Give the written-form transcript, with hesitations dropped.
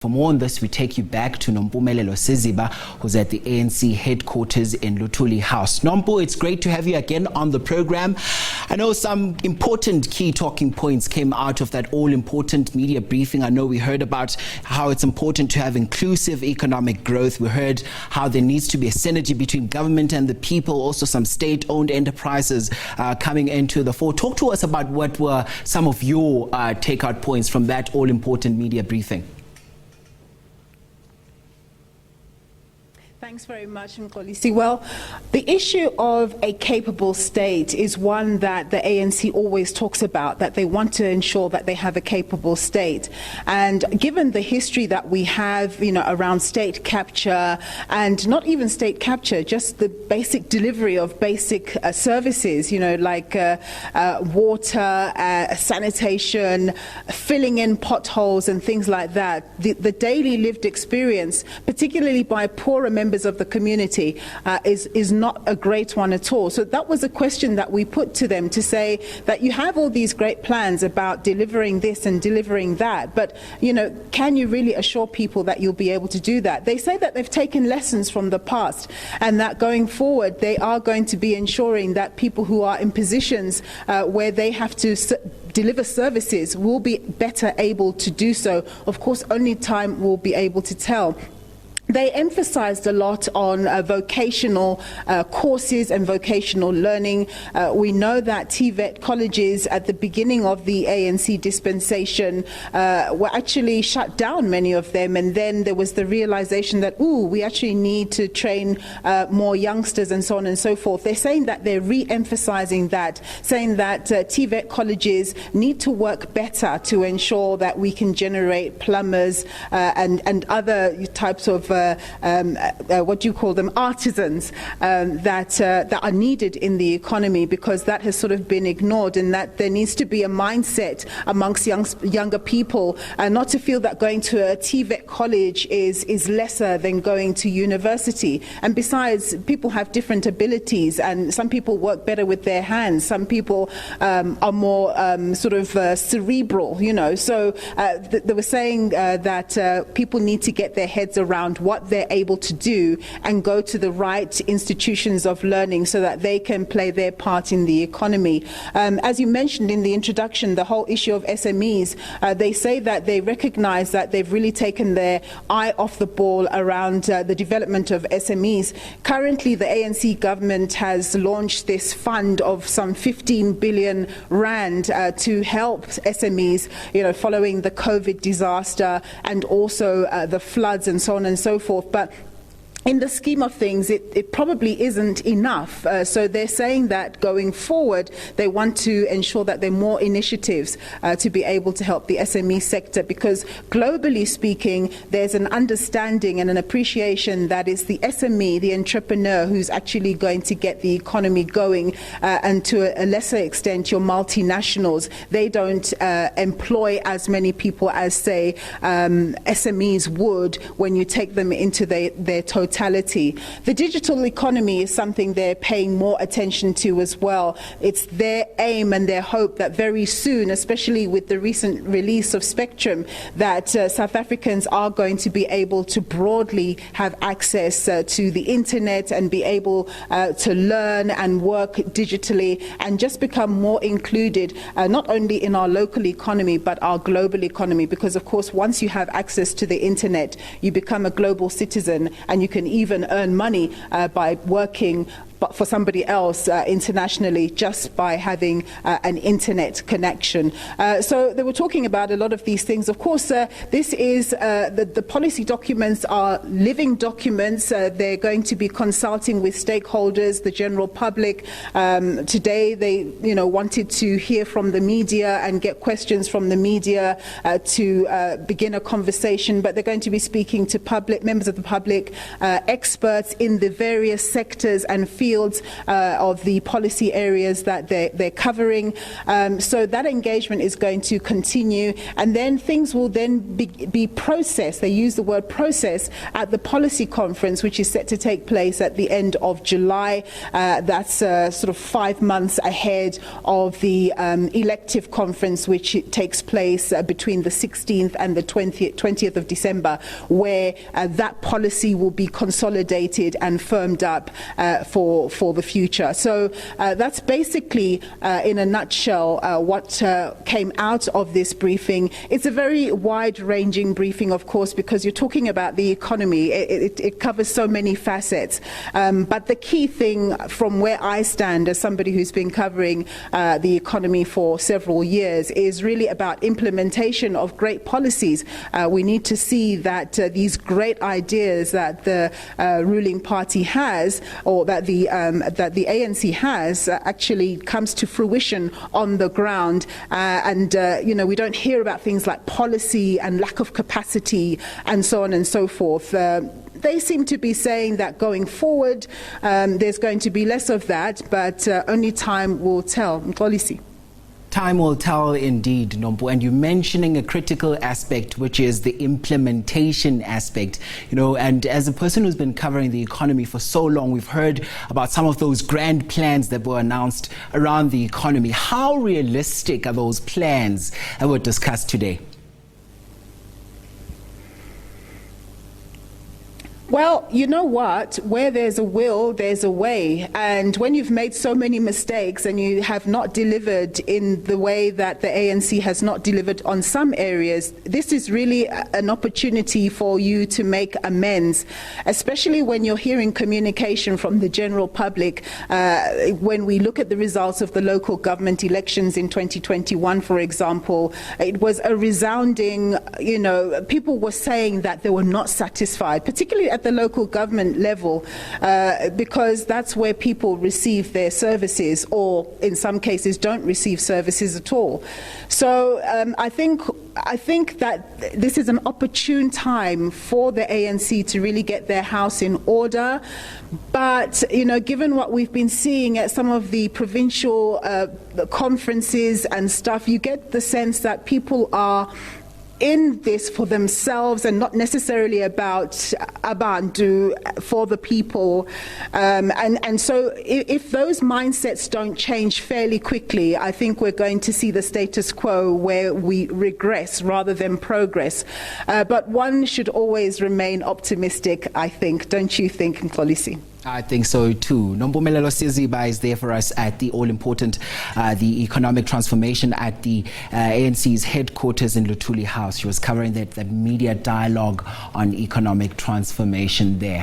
For more on this, we take you back to Nompumelelo Siziba, who's at the ANC Headquarters in Luthuli House. Nompu, it's great to have you again on the program. I know some important key talking points came out of that all-important media briefing. I know we heard about how it's important to have inclusive economic growth. We heard how there needs to be a synergy between government and the people, also some state-owned enterprises coming into the fore. Talk to us about what were some of your takeout points from that all-important media briefing. Thanks very much, Mkolisi. Well, the issue of a capable state is one that the ANC always talks about, that they want to ensure that they have a capable state. And given the history that we have, around state capture, and not even state capture, just the basic delivery of basic services, like water, sanitation, filling in potholes and things like that, the daily lived experience, particularly by poorer members of the community, is not a great one at all. So that was a question that we put to them, to say that you have all these great plans about delivering this and delivering that, but can you really assure people that you'll be able to do that? They say that they've taken lessons from the past, and that going forward they are going to be ensuring that people who are in positions where they have to deliver services will be better able to do so. Of course, only time will be able to tell. They emphasized a lot on vocational courses and vocational learning. We know that TVET colleges at the beginning of the ANC dispensation were actually shut down, many of them, and then there was the realization that, we actually need to train more youngsters and so on and so forth. They're saying that they're re-emphasizing that, saying that TVET colleges need to work better to ensure that we can generate plumbers and other types of what do you call them, artisans that are needed in the economy, because that has sort of been ignored, and that there needs to be a mindset amongst younger people not to feel that going to a TVET college is lesser than going to university. And besides, people have different abilities, and some people work better with their hands, some people are more cerebral, so they were saying that people need to get their heads around what they're able to do and go to the right institutions of learning so that they can play their part in the economy. As you mentioned in the introduction, the whole issue of SMEs, they say that they recognize that they've really taken their eye off the ball around the development of SMEs. Currently, the ANC government has launched this fund of some 15 billion rand to help SMEs, following the COVID disaster and also the floods and so on and so forth. But in the scheme of things, it probably isn't enough. So they're saying that going forward, they want to ensure that there are more initiatives to be able to help the SME sector, because globally speaking, there's an understanding and an appreciation that it's the SME, the entrepreneur, who's actually going to get the economy going, and to a lesser extent, your multinationals. They don't employ as many people as, say, SMEs would when you take them into their totality. The digital economy is something they're paying more attention to as well. It's their aim and their hope that very soon, especially with the recent release of Spectrum, that South Africans are going to be able to broadly have access to the internet and be able to learn and work digitally and just become more included, not only in our local economy but our global economy, because of course once you have access to the internet, you become a global citizen, and you can even earn money by working for somebody else internationally just by having an internet connection. So they were talking about a lot of these things. Of course, this is the policy documents are living documents. They're going to be consulting with stakeholders, the general public. Today, they wanted to hear from the media and get questions from the media to begin a conversation. But they're going to be speaking to members of the public, experts in the various sectors and fields fields of the policy areas that they're covering. So that engagement is going to continue, and then things will then be processed. They use the word process at the policy conference, which is set to take place at the end of July. That's sort of 5 months ahead of the elective conference, which takes place between the 16th and the 20th of December, where that policy will be consolidated and firmed up for the future. So that's basically, in a nutshell, what came out of this briefing. It's a very wide-ranging briefing, of course, because you're talking about the economy. It covers so many facets. But the key thing from where I stand as somebody who's been covering the economy for several years is really about implementation of great policies. We need to see that these great ideas that the ruling party has, or that the ANC has, actually comes to fruition on the ground. We don't hear about things like policy and lack of capacity and so on and so forth. They seem to be saying that going forward, there's going to be less of that, but only time will tell. Mxolisi. Time will tell indeed, Nompu. And you're mentioning a critical aspect, which is the implementation aspect. And as a person who's been covering the economy for so long, we've heard about some of those grand plans that were announced around the economy. How realistic are those plans that were discussed today? Well, you know what? Where there's a will, there's a way. And when you've made so many mistakes and you have not delivered in the way that the ANC has not delivered on some areas, this is really an opportunity for you to make amends, especially when you're hearing communication from the general public. When we look at the results of the local government elections in 2021, for example, it was a resounding, people were saying that they were not satisfied, particularly at the local government level, because that's where people receive their services, or in some cases don't receive services at all. So I think that this is an opportune time for the ANC to really get their house in order. But given what we've been seeing at some of the provincial conferences and stuff, you get the sense that people are in this for themselves and not necessarily about Abantu for the people. And so if those mindsets don't change fairly quickly, I think we're going to see the status quo where we regress rather than progress. But one should always remain optimistic, I think. Don't you think, Mxolisi? I think so too. Nompumelelo Siziba is there for us at the all-important the economic transformation at the ANC's headquarters in Luthuli House. She was covering that media dialogue on economic transformation there.